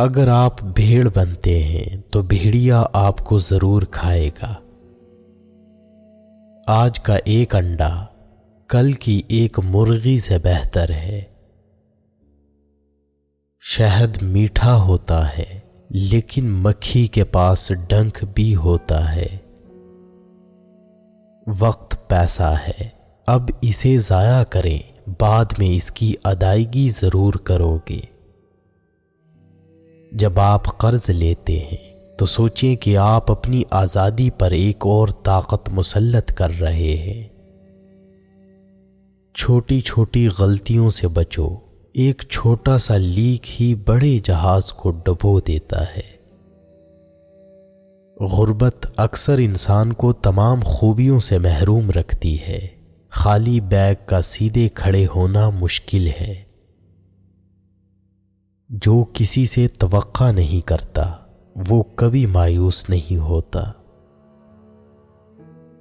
اگر آپ بھیڑ بنتے ہیں تو بھیڑیا آپ کو ضرور کھائے گا۔ آج کا ایک انڈا کل کی ایک مرغی سے بہتر ہے۔ شہد میٹھا ہوتا ہے لیکن مکھی کے پاس ڈنک بھی ہوتا ہے۔ وقت پیسہ ہے، اب اسے ضائع کریں، بعد میں اس کی ادائیگی ضرور کرو گے۔ جب آپ قرض لیتے ہیں تو سوچیں کہ آپ اپنی آزادی پر ایک اور طاقت مسلط کر رہے ہیں۔ چھوٹی چھوٹی غلطیوں سے بچو، ایک چھوٹا سا لیک ہی بڑے جہاز کو ڈبو دیتا ہے۔ غربت اکثر انسان کو تمام خوبیوں سے محروم رکھتی ہے۔ خالی بیگ کا سیدھے کھڑے ہونا مشکل ہے۔ جو کسی سے توقع نہیں کرتا وہ کبھی مایوس نہیں ہوتا۔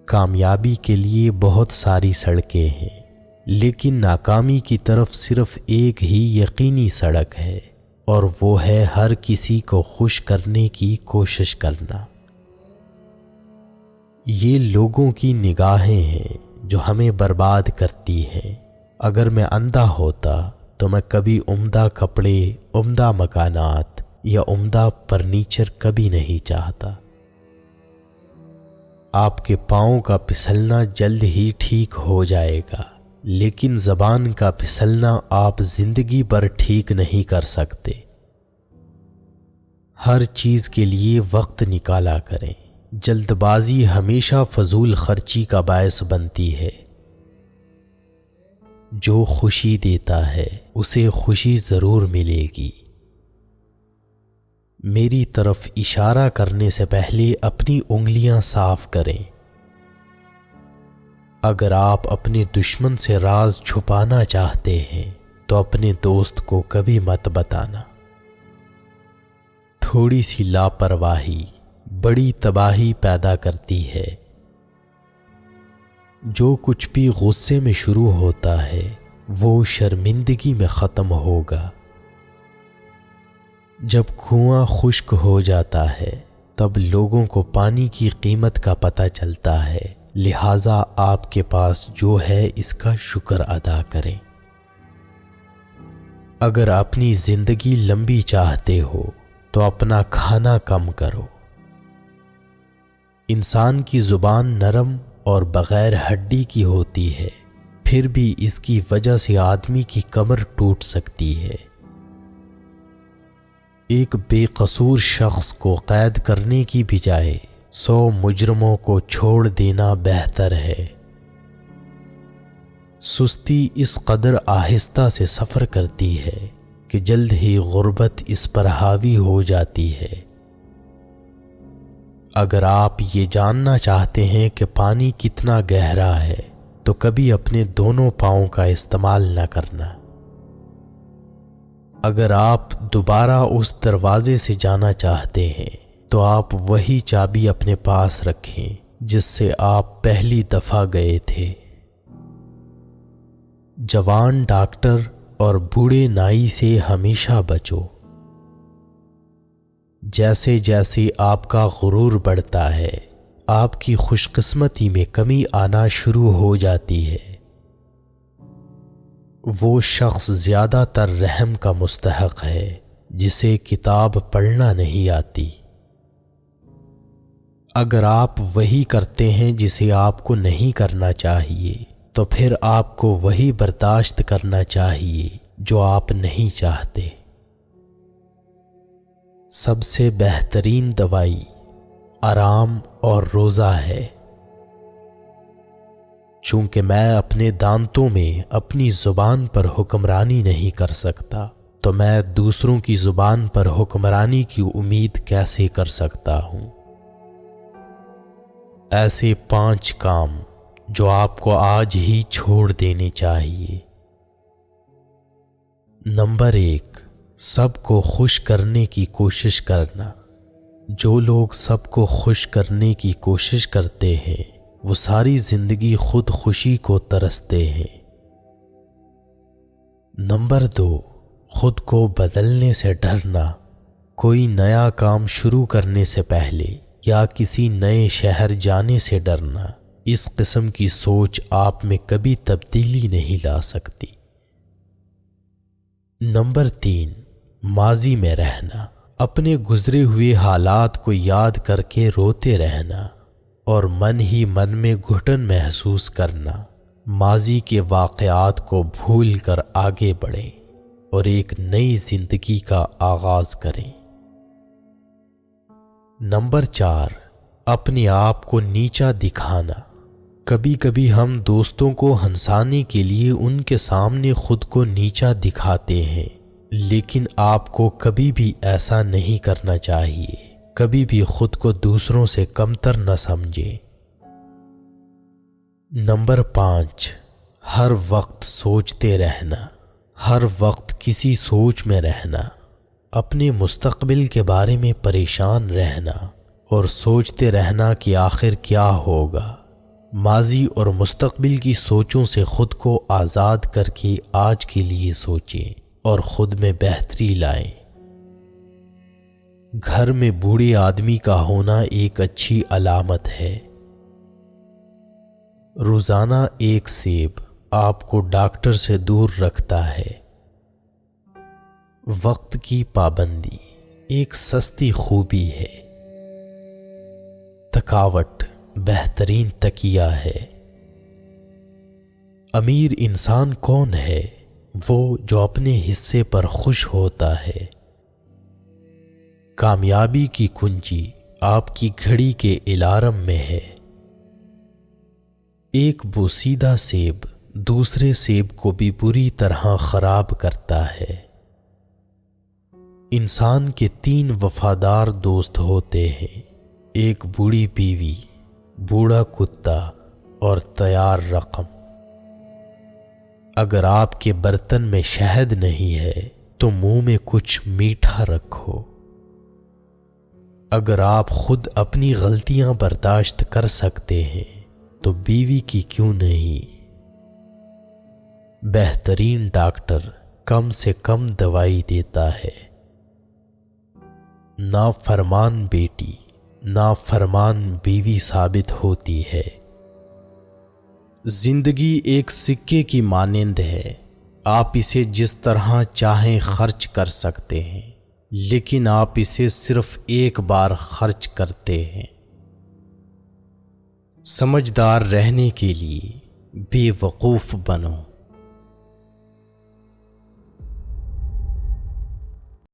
کامیابی کے لیے بہت ساری سڑکیں ہیں، لیکن ناکامی کی طرف صرف ایک ہی یقینی سڑک ہے، اور وہ ہے ہر کسی کو خوش کرنے کی کوشش کرنا۔ یہ لوگوں کی نگاہیں ہیں جو ہمیں برباد کرتی ہیں۔ اگر میں اندھا ہوتا تو میں کبھی عمدہ کپڑے، عمدہ مکانات یا عمدہ فرنیچر کبھی نہیں چاہتا۔ آپ کے پاؤں کا پھسلنا جلد ہی ٹھیک ہو جائے گا، لیکن زبان کا پھسلنا آپ زندگی بھر ٹھیک نہیں کر سکتے۔ ہر چیز کے لیے وقت نکالا کریں۔ جلد بازی ہمیشہ فضول خرچی کا باعث بنتی ہے۔ جو خوشی دیتا ہے اسے خوشی ضرور ملے گی۔ میری طرف اشارہ کرنے سے پہلے اپنی انگلیاں صاف کریں۔ اگر آپ اپنے دشمن سے راز چھپانا چاہتے ہیں تو اپنے دوست کو کبھی مت بتانا۔ تھوڑی سی لاپرواہی بڑی تباہی پیدا کرتی ہے۔ جو کچھ بھی غصے میں شروع ہوتا ہے وہ شرمندگی میں ختم ہوگا۔ جب کنواں خشک ہو جاتا ہے تب لوگوں کو پانی کی قیمت کا پتہ چلتا ہے، لہٰذا آپ کے پاس جو ہے اس کا شکر ادا کریں۔ اگر اپنی زندگی لمبی چاہتے ہو تو اپنا کھانا کم کرو۔ انسان کی زبان نرم اور بغیر ہڈی کی ہوتی ہے، پھر بھی اس کی وجہ سے آدمی کی کمر ٹوٹ سکتی ہے۔ ایک بے قصور شخص کو قید کرنے کی بجائے 100 مجرموں کو چھوڑ دینا بہتر ہے۔ سستی اس قدر آہستہ سے سفر کرتی ہے کہ جلد ہی غربت اس پر حاوی ہو جاتی ہے۔ اگر آپ یہ جاننا چاہتے ہیں کہ پانی کتنا گہرا ہے تو کبھی اپنے دونوں پاؤں کا استعمال نہ کرنا۔ اگر آپ دوبارہ اس دروازے سے جانا چاہتے ہیں تو آپ وہی چابی اپنے پاس رکھیں جس سے آپ پہلی دفعہ گئے تھے۔ جوان ڈاکٹر اور بوڑھے نائی سے ہمیشہ بچو۔ جیسے جیسے آپ کا غرور بڑھتا ہے آپ کی خوش قسمتی میں کمی آنا شروع ہو جاتی ہے۔ وہ شخص زیادہ تر رحم کا مستحق ہے جسے کتاب پڑھنا نہیں آتی۔ اگر آپ وہی کرتے ہیں جسے آپ کو نہیں کرنا چاہیے تو پھر آپ کو وہی برداشت کرنا چاہیے جو آپ نہیں چاہتے۔ سب سے بہترین دوائی آرام اور روزہ ہے۔ چونکہ میں اپنے دانتوں میں اپنی زبان پر حکمرانی نہیں کر سکتا تو میں دوسروں کی زبان پر حکمرانی کی امید کیسے کر سکتا ہوں؟ ایسے 5 کام جو آپ کو آج ہی چھوڑ دینے چاہیے۔ نمبر 1، سب کو خوش کرنے کی کوشش کرنا۔ جو لوگ سب کو خوش کرنے کی کوشش کرتے ہیں وہ ساری زندگی خود خوشی کو ترستے ہیں۔ نمبر 2، خود کو بدلنے سے ڈرنا۔ کوئی نیا کام شروع کرنے سے پہلے یا کسی نئے شہر جانے سے ڈرنا اس قسم کی سوچ آپ میں کبھی تبدیلی نہیں لا سکتی۔ نمبر 3، ماضی میں رہنا، اپنے گزرے ہوئے حالات کو یاد کر کے روتے رہنا اور من ہی من میں گھٹن محسوس کرنا۔ ماضی کے واقعات کو بھول کر آگے بڑھیں اور ایک نئی زندگی کا آغاز کریں۔ نمبر 4، اپنے آپ کو نیچا دکھانا۔ کبھی کبھی ہم دوستوں کو ہنسانے کے لیے ان کے سامنے خود کو نیچا دکھاتے ہیں، لیکن آپ کو کبھی بھی ایسا نہیں کرنا چاہیے۔ کبھی بھی خود کو دوسروں سے کمتر نہ سمجھیں۔ نمبر 5، ہر وقت سوچتے رہنا، ہر وقت کسی سوچ میں رہنا، اپنے مستقبل کے بارے میں پریشان رہنا اور سوچتے رہنا کہ آخر کیا ہوگا۔ ماضی اور مستقبل کی سوچوں سے خود کو آزاد کر کے آج کے لیے سوچیں اور خود میں بہتری لائیں۔ گھر میں بوڑھے آدمی کا ہونا ایک اچھی علامت ہے۔ روزانہ ایک سیب آپ کو ڈاکٹر سے دور رکھتا ہے۔ وقت کی پابندی ایک سستی خوبی ہے۔ تھکاوٹ بہترین تکیہ ہے۔ امیر انسان کون ہے؟ وہ جو اپنے حصے پر خوش ہوتا ہے۔ کامیابی کی کنجی آپ کی گھڑی کے الارم میں ہے۔ ایک بوسیدہ سیب دوسرے سیب کو بھی بری طرح خراب کرتا ہے۔ انسان کے 3 وفادار دوست ہوتے ہیں، ایک بوڑھی بیوی، بوڑھا کتا اور تیار رقم۔ اگر آپ کے برتن میں شہد نہیں ہے تو منہ میں کچھ میٹھا رکھو۔ اگر آپ خود اپنی غلطیاں برداشت کر سکتے ہیں تو بیوی کی کیوں نہیں؟ بہترین ڈاکٹر کم سے کم دوائی دیتا ہے۔ نافرمان بیٹی نافرمان بیوی ثابت ہوتی ہے۔ زندگی ایک سکے کی مانند ہے، آپ اسے جس طرح چاہیں خرچ کر سکتے ہیں، لیکن آپ اسے صرف ایک بار خرچ کرتے ہیں۔ سمجھدار رہنے کے لیے بے وقوف بنو۔